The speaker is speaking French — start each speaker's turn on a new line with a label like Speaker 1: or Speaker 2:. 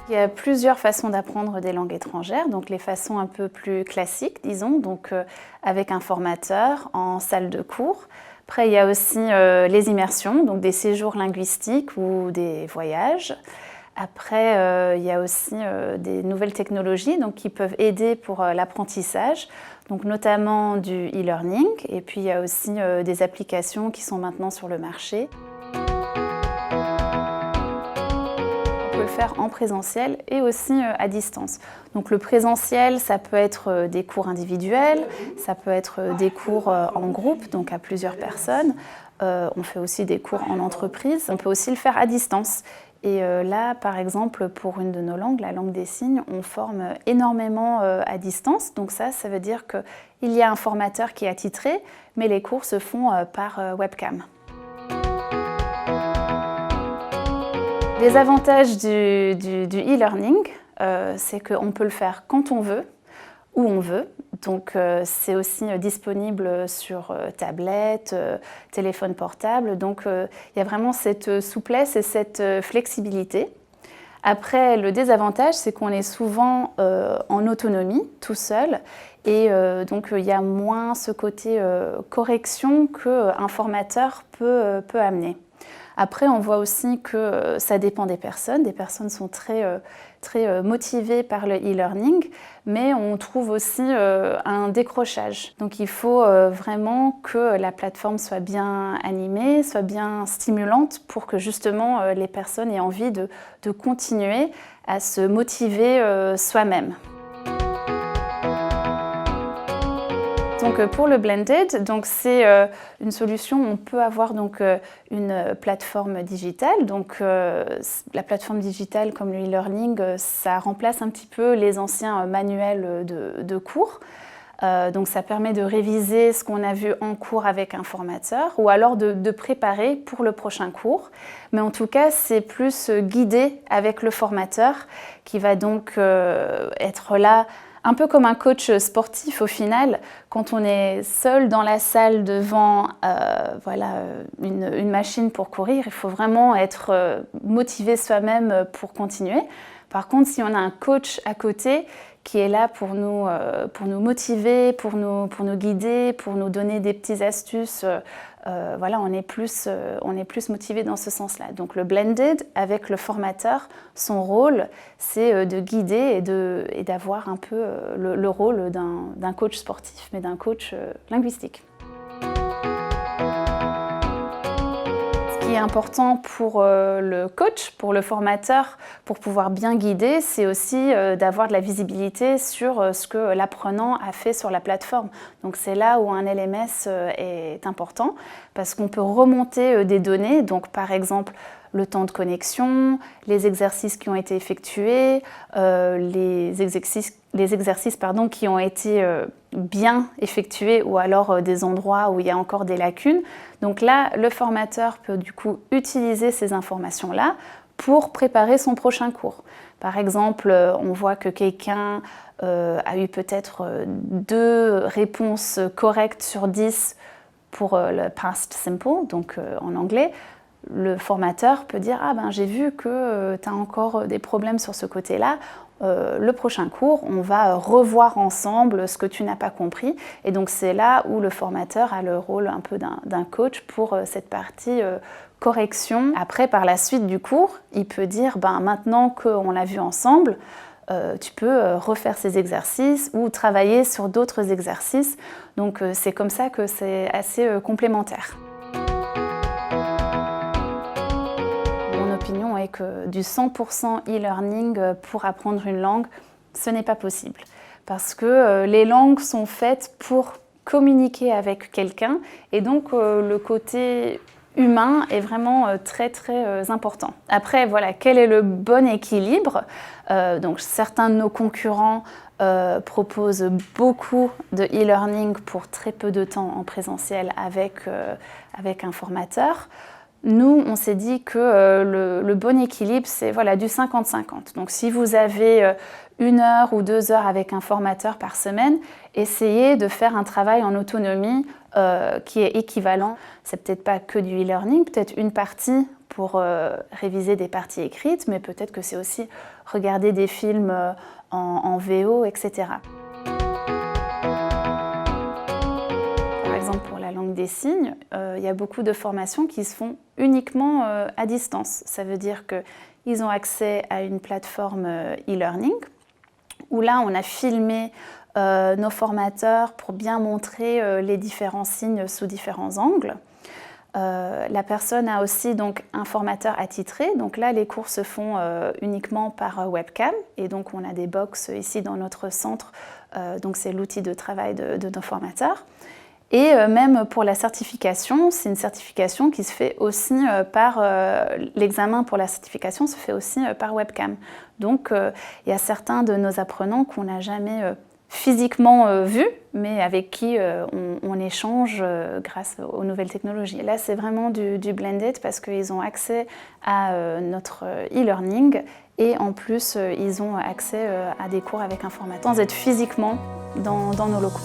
Speaker 1: Il y a plusieurs façons d'apprendre des langues étrangères, donc les façons un peu plus classiques, disons, donc avec un formateur en salle de cours. Après, il y a aussi les immersions, donc des séjours linguistiques ou des voyages. Après, il y a aussi des nouvelles technologies donc, qui peuvent aider pour l'apprentissage, donc notamment du e-learning. Et puis, il y a aussi des applications qui sont maintenant sur le marché. On peut le faire en présentiel et aussi à distance. Donc le présentiel, ça peut être des cours individuels, ça peut être des cours en groupe, donc à plusieurs personnes. On fait aussi des cours en entreprise. On peut aussi le faire à distance. Et là, par exemple, pour une de nos langues, la langue des signes, on forme énormément à distance. Donc ça veut dire qu'il y a un formateur qui est attitré, mais les cours se font par webcam. Les avantages du e-learning, c'est qu'on peut le faire quand on veut, où on veut. Donc c'est aussi disponible sur tablette, téléphone portable. Donc il y a vraiment cette souplesse et cette flexibilité. Après, le désavantage, c'est qu'on est souvent en autonomie, tout seul. Et donc il y a moins ce côté correction qu'un formateur peut amener. Après, on voit aussi que ça dépend des personnes. Des personnes sont très motivées par le e-learning, mais on trouve aussi un décrochage. Donc il faut vraiment que la plateforme soit bien animée, soit bien stimulante pour que justement les personnes aient envie de continuer à se motiver soi-même. Donc pour le blended, c'est une solution où on peut avoir donc une plateforme digitale. Donc la plateforme digitale comme le e-learning, ça remplace un petit peu les anciens manuels de cours. Donc ça permet de réviser ce qu'on a vu en cours avec un formateur ou alors de préparer pour le prochain cours. Mais en tout cas, c'est plus guidé avec le formateur qui va donc être là un peu comme un coach sportif au final, quand on est seul dans la salle devant une machine pour courir, il faut vraiment être motivé soi-même pour continuer. Par contre, si on a un coach à côté qui est là pour nous motiver, pour nous guider, pour nous donner des petites astuces, on est plus motivé dans ce sens-là. Donc le blended avec le formateur, son rôle, c'est de guider et d'avoir un peu le rôle d'un coach sportif, mais d'un coach linguistique. Ce qui est important pour le coach, pour le formateur, pour pouvoir bien guider, c'est aussi d'avoir de la visibilité sur ce que l'apprenant a fait sur la plateforme. Donc c'est là où un LMS est important parce qu'on peut remonter des données, donc par exemple le temps de connexion, les exercices qui ont été effectués, les exercices qui ont été bien effectués ou alors des endroits où il y a encore des lacunes. Donc là, le formateur peut du coup utiliser ces informations-là pour préparer son prochain cours. Par exemple, on voit que quelqu'un a eu peut-être 2 réponses correctes sur 10 pour le past simple, donc en anglais. Le formateur peut dire « Ah ben j'ai vu que tu as encore des problèmes sur ce côté-là, le prochain cours, on va revoir ensemble ce que tu n'as pas compris. » Et donc c'est là où le formateur a le rôle un peu d'un coach pour cette partie correction. Après, par la suite du cours, il peut dire « Ben maintenant qu'on l'a vu ensemble, tu peux refaire ces exercices ou travailler sur d'autres exercices. » Donc c'est comme ça que c'est assez complémentaire. Mon opinion est que du 100% e-learning pour apprendre une langue, ce n'est pas possible. Parce que les langues sont faites pour communiquer avec quelqu'un et donc le côté humain est vraiment très important. Après, voilà, quel est le bon équilibre? Donc certains de nos concurrents proposent beaucoup de e-learning pour très peu de temps en présentiel avec un formateur. Nous, on s'est dit que le bon équilibre, c'est du 50-50. Donc si vous avez 1 heure ou 2 heures avec un formateur par semaine, essayez de faire un travail en autonomie qui est équivalent. C'est peut-être pas que du e-learning, peut-être une partie pour réviser des parties écrites, mais peut-être que c'est aussi regarder des films en VO, etc. Par exemple, pour la langue des signes, il y a beaucoup de formations qui se font uniquement à distance. Ça veut dire qu'ils ont accès à une plateforme e-learning, où là, on a filmé nos formateurs pour bien montrer les différents signes sous différents angles. La personne a aussi donc un formateur attitré, donc là les cours se font uniquement par webcam et donc on a des box ici dans notre centre, donc c'est l'outil de travail de nos formateurs. Et même pour la certification, c'est une certification qui se fait aussi par l'examen pour la certification se fait aussi par webcam. Donc il y a certains de nos apprenants qu'on n'a jamais physiquement vus, mais avec qui on échange grâce aux nouvelles technologies. Là, c'est vraiment du blended parce qu'ils ont accès à notre e-learning et en plus, ils ont accès à des cours avec un formateur sans être physiquement dans nos locaux.